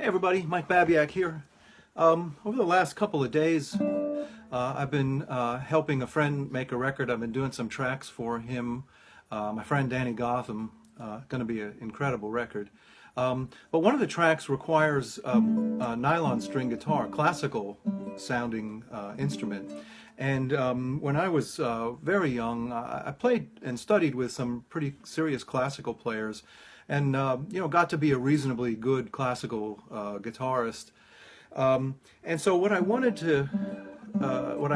Hey everybody, Mike Babiak here. Over the last couple of days, I've been helping a friend make a record. I've been doing some tracks for him. My friend Danny Gotham, going to be an incredible record. But one of the tracks requires a nylon string guitar, classical sounding instrument. And when I was very young, I played and studied with some pretty serious classical players, and got to be a reasonably good classical guitarist. And so what I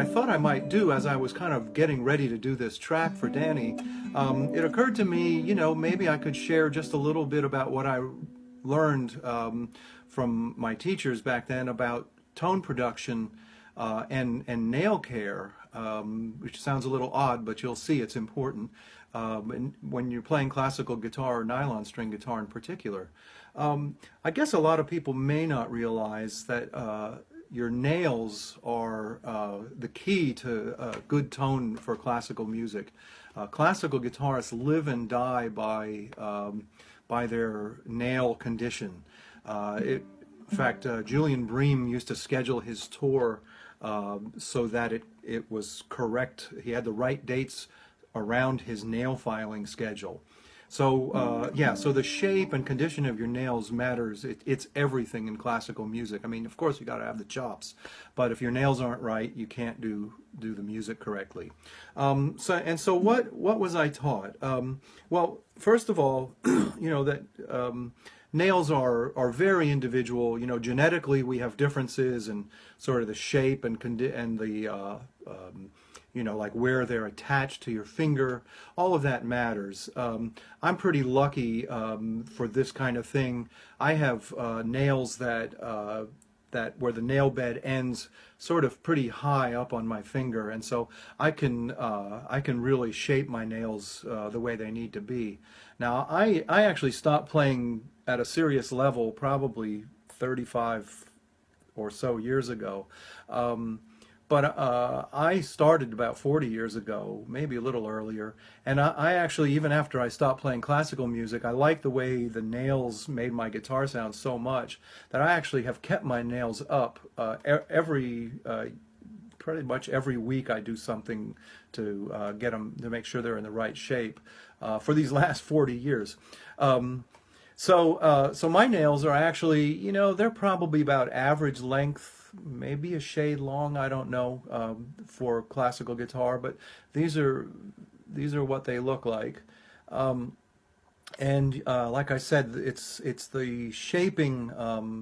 thought I might do as I was kind of getting ready to do this track for Danny, it occurred to me, maybe I could share just a little bit about what I learned from my teachers back then about tone production and nail care, which sounds a little odd, but you'll see it's important and when you're playing classical guitar or nylon string guitar in particular. I guess a lot of people may not realize that your nails are the key to good tone for classical music. Classical guitarists live and die by their nail condition. In fact, Julian Bream used to schedule his tour so that it was correct. He had the right dates around his nail filing schedule. So so the shape and condition of your nails matters. It's everything in classical music. I mean, of course, you got to have the chops, but if your nails aren't right, you can't do the music correctly. So what was I taught? Well, first of all, that nails are very individual. Genetically we have differences in sort of the shape and the like where they're attached to your finger. All of that matters. I'm pretty lucky for this kind of thing. I have nails that where the nail bed ends sort of pretty high up on my finger, and so I can really shape my nails the way they need to be. Now I actually stopped playing at a serious level probably 35 or so years ago. But I started about 40 years ago, maybe a little earlier, and I actually, even after I stopped playing classical music, I liked the way the nails made my guitar sound so much that I actually have kept my nails up pretty much every week. I do something to get them, to make sure they're in the right shape for these last 40 years. So my nails are actually, they're probably about average length, maybe a shade long, I don't know, for classical guitar, but these are what they look like. And like I said, it's the shaping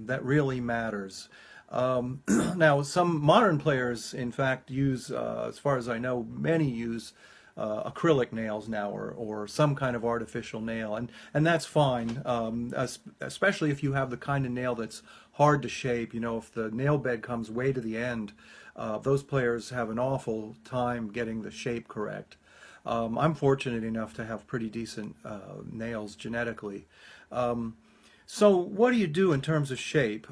that really matters. Now, some modern players, in fact, use, as far as I know, many use acrylic nails now, or some kind of artificial nail, and that's fine, especially if you have the kind of nail that's hard to shape. If the nail bed comes way to the end, those players have an awful time getting the shape correct. I'm fortunate enough to have pretty decent nails genetically. So what do you do in terms of shape?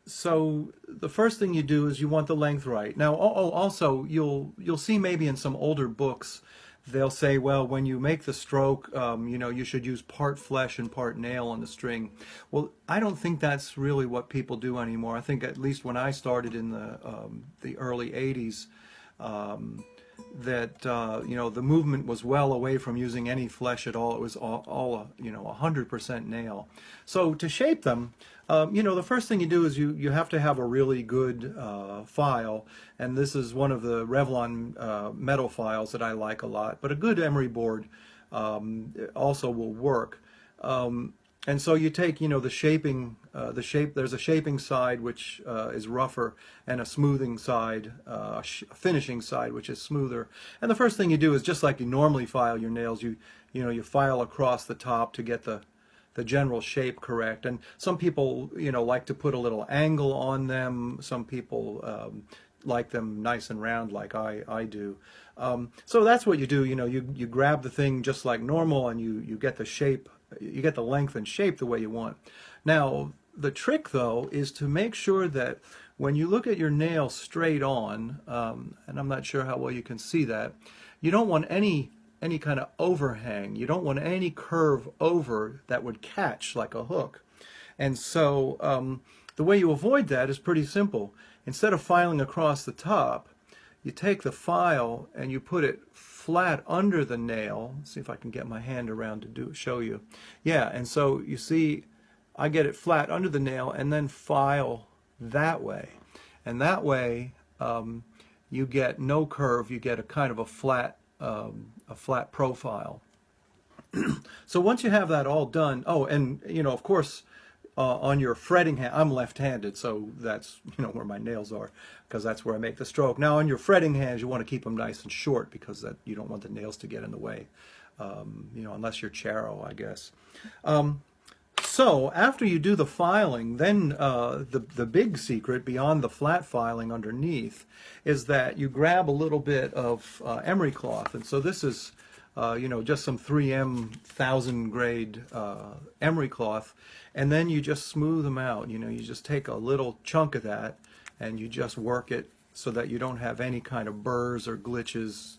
So the first thing you do is you want the length right. Now, also you'll see maybe in some older books they'll say, well, when you make the stroke, you should use part flesh and part nail on the string. Well, I don't think that's really what people do anymore. I think, at least when I started in the early 80s, that the movement was well away from using any flesh at all. It was all 100% nail. So to shape them, the first thing you do is you have to have a really good file, and this is one of the Revlon metal files that I like a lot. But a good emery board also will work. And so you take, the shaping, there's a shaping side which is rougher, and a smoothing side, a finishing side which is smoother. And the first thing you do is, just like you normally file your nails, you file across the top to get the general shape correct. And some people, like to put a little angle on them. Some people like them nice and round, like I do. So that's what you do. You grab the thing just like normal, and you get the shape. You get the length and shape the way you want. Now, the trick, though, is to make sure that when you look at your nail straight on, and I'm not sure how well you can see that, you don't want any kind of overhang. You don't want any curve over that would catch like a hook. And so the way you avoid that is pretty simple. Instead of filing across the top, you take the file and you put it flat under the nail. Let's see if I can get my hand around to show you. Yeah, and so you see I get it flat under the nail and then file that way. And that way you get no curve, you get a kind of a flat profile. So once you have that all done, oh, and of course, on your fretting hand, I'm left-handed, so that's where my nails are, because that's where I make the stroke. Now on your fretting hands, you want to keep them nice and short, because you don't want the nails to get in the way, unless you're Charo, I guess. So after you do the filing, then the big secret beyond the flat filing underneath is that you grab a little bit of emery cloth, and so this is just some 3M 1000 grade emery cloth, and then you just smooth them out. You just take a little chunk of that and you just work it so that you don't have any kind of burrs or glitches,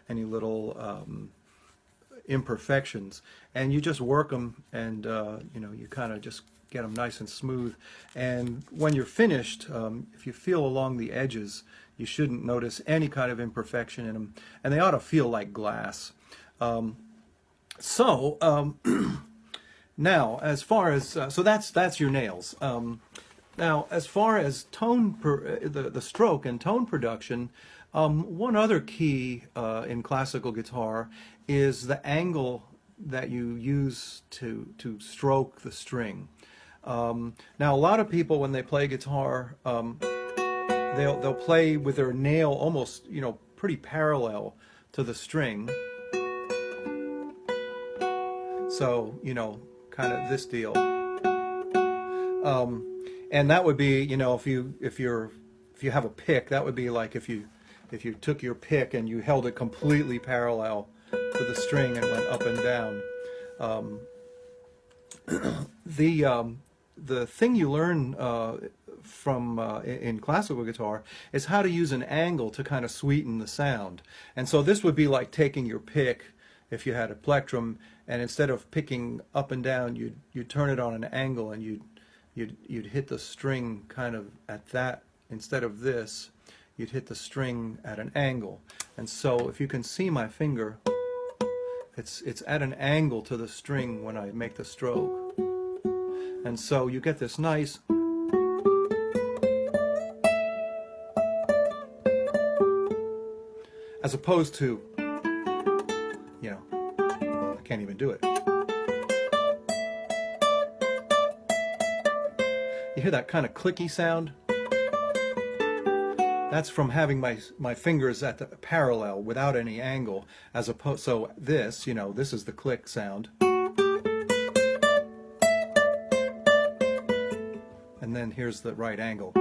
any little imperfections, and you just work them, and you kind of just get them nice and smooth. And when you're finished, if you feel along the edges, you shouldn't notice any kind of imperfection in them, and they ought to feel like glass. Now, as far as so that's your nails. Now, as far as the stroke and tone production, one other key in classical guitar is the angle that you use to stroke the string. Now, a lot of people, when they play guitar, they'll play with their nail almost, pretty parallel to the string. So, kind of this deal. And that would be, if you have a pick, that would be like if you took your pick and you held it completely parallel to the string and went up and down. The thing you learn from in classical guitar is how to use an angle to kind of sweeten the sound. And so this would be like taking your pick, if you had a plectrum, and instead of picking up and down, you'd turn it on an angle, and you'd hit the string kind of at that, instead of this, you'd hit the string at an angle. And so if you can see my finger, it's at an angle to the string when I make the stroke. And so you get this nice as opposed to, I can't even do it. You hear that kind of clicky sound? That's from having my fingers at the parallel without any angle, as opposed, so this, this is the click sound. And then here's the right angle.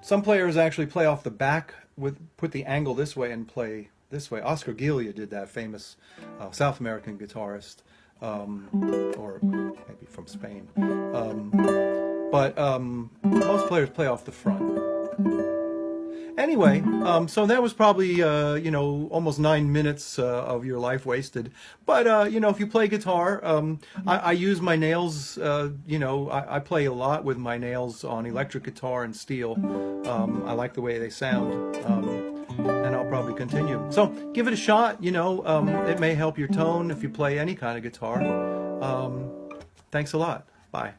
Some players actually play off the back, put the angle this way and play this way. Oscar Gillia did that, famous South American guitarist, or maybe from Spain. But most players play off the front. Anyway, so that was probably, almost 9 minutes of your life wasted. But, if you play guitar, I use my nails, I play a lot with my nails on electric guitar and steel. I like the way they sound, and I'll probably continue. So give it a shot, it may help your tone if you play any kind of guitar. Thanks a lot. Bye.